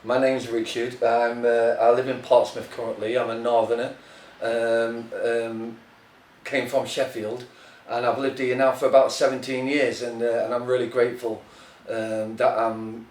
My name's Richard. I live in Portsmouth currently. I'm a northerner. Came from Sheffield, and I've lived here now for about 17 years, and I'm really grateful that I'm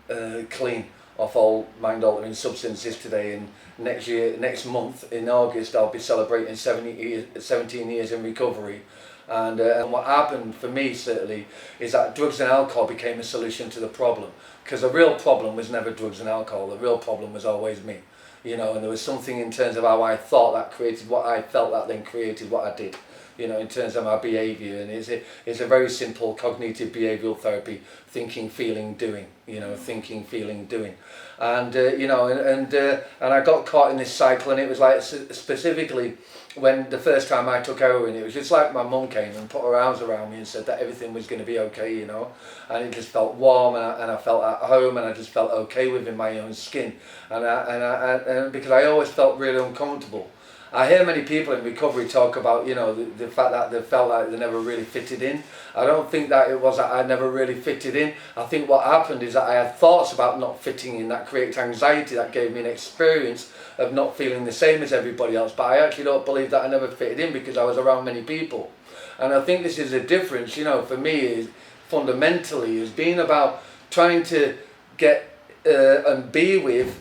clean of all mind-altering substances today. And next month in August, I'll be celebrating 17 years in recovery. And what happened for me certainly is that drugs and alcohol became a solution to the problem, because the real problem was never drugs and alcohol. The real problem was always me, and there was something in terms of how I thought that created what I felt, that then created what I did, in terms of my behaviour. And it's a very simple cognitive behavioural therapy: thinking, feeling, doing. Thinking, feeling, doing. And and I got caught in this cycle, and it was like specifically when the first time I took heroin, it was just like my mum came and put her arms around me and said that everything was going to be okay, and it just felt warm, and I felt at home, and I just felt okay within my own skin, and because I always felt really uncomfortable. I hear many people in recovery talk about, the fact that they felt like they never really fitted in. I don't think that it was that I never really fitted in. I think what happened is that I had thoughts about not fitting in that created anxiety, that gave me an experience of not feeling the same as everybody else. But I actually don't believe that I never fitted in, because I was around many people. And I think this is a difference, for me, is fundamentally is being about trying to get and be with,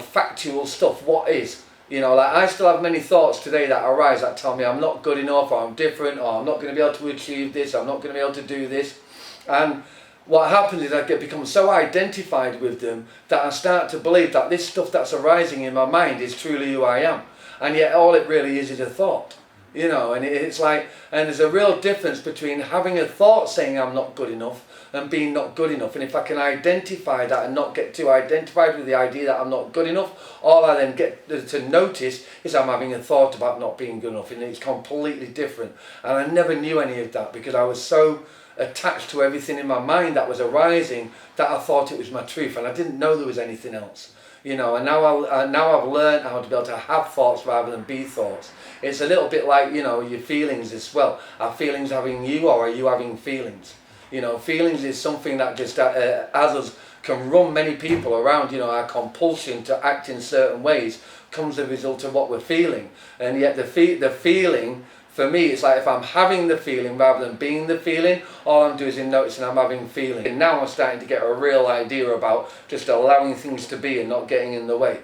factual stuff. What is? I still have many thoughts today that arise that tell me I'm not good enough, or I'm different, or I'm not going to be able to achieve this, I'm not going to be able to do this. And what happens is I become so identified with them that I start to believe that this stuff that's arising in my mind is truly who I am. And yet all it really is a thought. And it's like, and there's a real difference between having a thought saying I'm not good enough and being not good enough. And if I can identify that and not get too identified with the idea that I'm not good enough, all I then get to notice is I'm having a thought about not being good enough, and it's completely different. And I never knew any of that, because I was so attached to everything in my mind that was arising that I thought it was my truth, and I didn't know there was anything else. And now I've learned how to be able to have thoughts rather than be thoughts. It's a little bit like, your feelings as well. Are feelings having you, or are you having feelings? Feelings is something that just, as us, can run many people around. Our compulsion to act in certain ways comes as a result of what we're feeling. And yet the feeling, for me, it's like if I'm having the feeling rather than being the feeling, all I'm doing is noticing I'm having feeling. And now I'm starting to get a real idea about just allowing things to be and not getting in the way.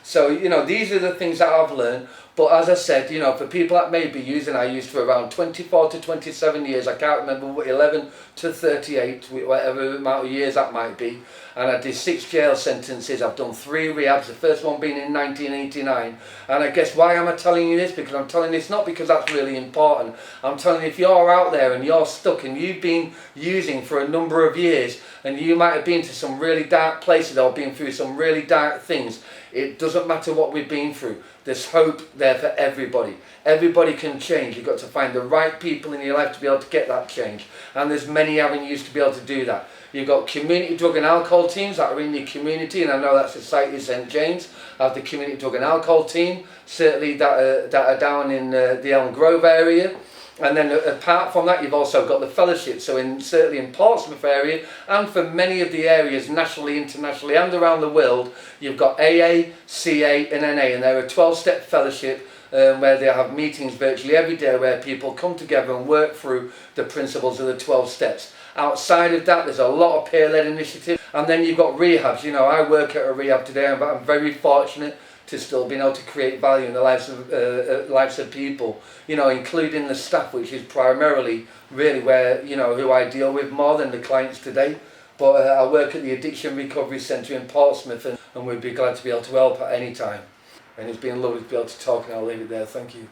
So, these are the things that I've learned. But as I said, for people that may be using, I used for around 24 to 27 years. I can't remember, 11 to 38, whatever amount of years that might be. And I did 6 jail sentences. I've done 3 rehabs, the first one being in 1989. And I guess why am I telling you this? Because I'm telling this not because that's really important. I'm telling you, if you're out there and you're stuck and you've been using for a number of years, and you might have been to some really dark places or been through some really dark things, it doesn't matter what we've been through. There's hope there for everybody. Everybody can change. You've got to find the right people in your life to be able to get that change. And there's many avenues to be able to do that. You've got community drug and alcohol teams that are in your community, and I know that Society of St James have the community drug and alcohol team, certainly that are down in the Elm Grove area. And then apart from that, you've also got the fellowship. So certainly in Portsmouth area, and for many of the areas nationally, internationally, and around the world, you've got AA, CA and NA, and they're a 12-step fellowship where they have meetings virtually every day where people come together and work through the principles of the 12 steps. Outside of that, there's a lot of peer-led initiatives. And then you've got rehabs. I work at a rehab today, but I'm very fortunate to still being able to create value in the lives of people, including the staff, which is primarily really where, who I deal with more than the clients today. But I work at the Addiction Recovery Centre in Portsmouth, and we'd be glad to be able to help at any time. And it's been lovely to be able to talk, and I'll leave it there. Thank you.